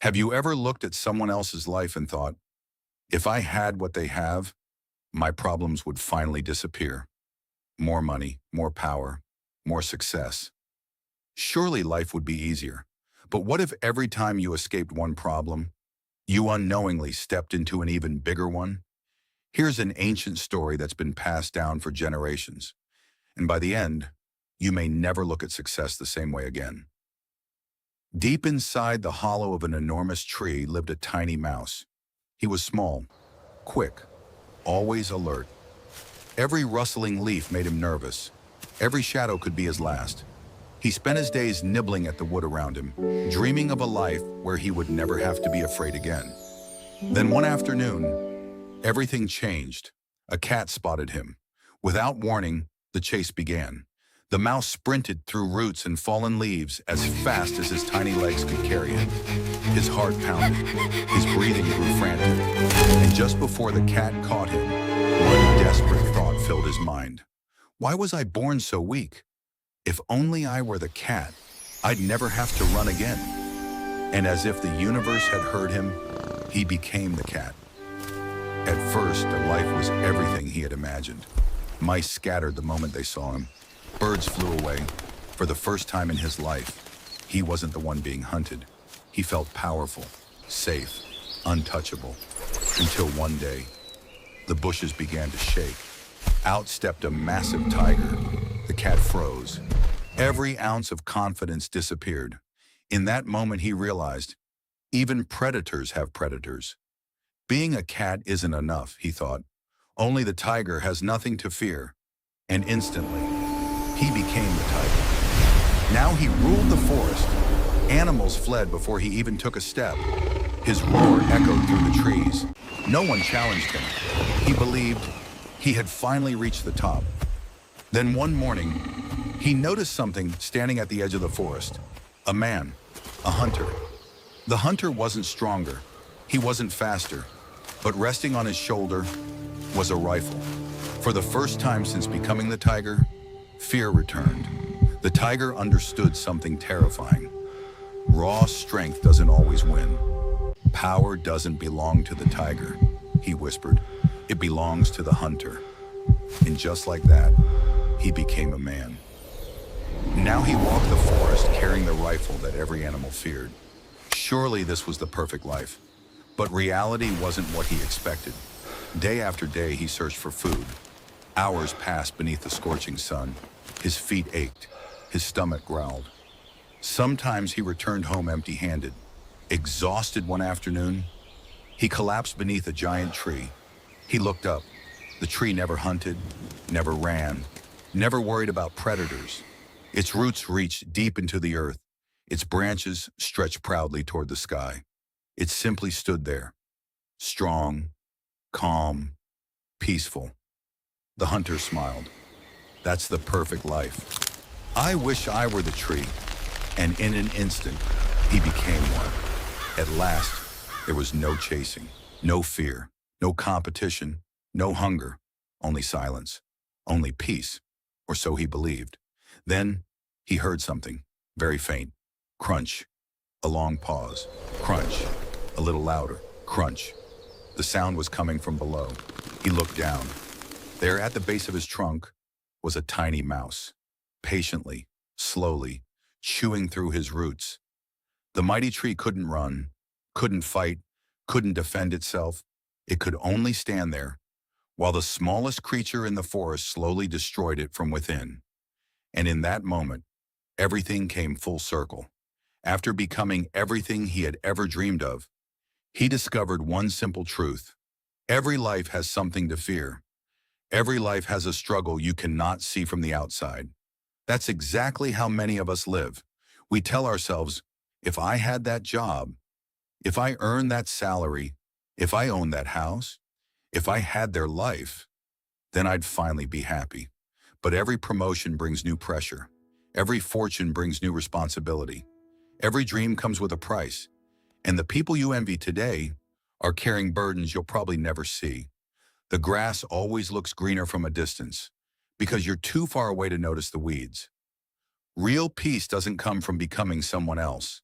Have you ever looked at someone else's life and thought, if I had what they have, my problems would finally disappear? More money, more power, more success. Surely life would be easier. But what if every time you escaped one problem, you unknowingly stepped into an even bigger one? Here's an ancient story that's been passed down for generations. And by the end, you may never look at success the same way again. Deep inside the hollow of an enormous tree lived a tiny mouse. He was small, quick, always alert. Every rustling leaf made him nervous. Every shadow could be his last. He spent his days nibbling at the wood around him, dreaming of a life where he would never have to be afraid again. Then one afternoon, everything changed. A cat spotted him. Without warning, the chase began. The mouse sprinted through roots and fallen leaves as fast as his tiny legs could carry him. His heart pounded, his breathing grew frantic, and just before the cat caught him, one desperate thought filled his mind. Why was I born so weak? If only I were the cat, I'd never have to run again. And as if the universe had heard him, he became the cat. At first, the life was everything he had imagined. Mice scattered the moment they saw him. Birds flew away. For the first time in his life, he wasn't the one being hunted. He felt powerful, safe, untouchable. Until one day, the bushes began to shake. Out stepped a massive tiger. The cat froze. Every ounce of confidence disappeared. In that moment, he realized, even predators have predators. Being a cat isn't enough, he thought. Only the tiger has nothing to fear. And instantly, he became the tiger. Now he ruled the forest. Animals fled before he even took a step. His roar echoed through the trees. No one challenged him. He believed he had finally reached the top. Then one morning, he noticed something standing at the edge of the forest. A man, a hunter. The hunter wasn't stronger. He wasn't faster. But resting on his shoulder was a rifle. For the first time since becoming the tiger, fear returned. The tiger understood something terrifying. Raw strength doesn't always win. Power doesn't belong to the tiger, he whispered. It belongs to the hunter. And just like that, he became a man. Now he walked the forest carrying the rifle that every animal feared. Surely this was the perfect life. But reality wasn't what he expected. Day after day, he searched for food. Hours passed beneath the scorching sun. His feet ached. His stomach growled. Sometimes he returned home empty-handed. Exhausted one afternoon, he collapsed beneath a giant tree. He looked up. The tree never hunted, never ran, never worried about predators. Its roots reached deep into the earth. Its branches stretched proudly toward the sky. It simply stood there, strong, calm, peaceful. The hunter smiled. That's the perfect life. I wish I were the tree. And in an instant, he became one. At last, there was no chasing, no fear, no competition, no hunger, only silence, only peace, or so he believed. Then he heard something, very faint. Crunch. A long pause. Crunch. A little louder. Crunch. The sound was coming from below. He looked down. There at the base of his trunk was a tiny mouse, patiently, slowly, chewing through his roots. The mighty tree couldn't run, couldn't fight, couldn't defend itself. It could only stand there, while the smallest creature in the forest slowly destroyed it from within. And in that moment, everything came full circle. After becoming everything he had ever dreamed of, he discovered one simple truth. Every life has something to fear. Every life has a struggle you cannot see from the outside. That's exactly how many of us live. We tell ourselves, if I had that job, if I earned that salary, if I owned that house, if I had their life, then I'd finally be happy. But every promotion brings new pressure. Every fortune brings new responsibility. Every dream comes with a price. And the people you envy today are carrying burdens you'll probably never see. The grass always looks greener from a distance because you're too far away to notice the weeds. Real peace doesn't come from becoming someone else.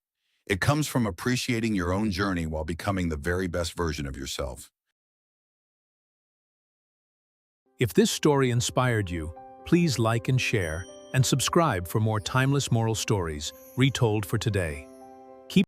It comes from appreciating your own journey while becoming the very best version of yourself. If this story inspired you, please like and share, and subscribe for more timeless moral stories retold for today.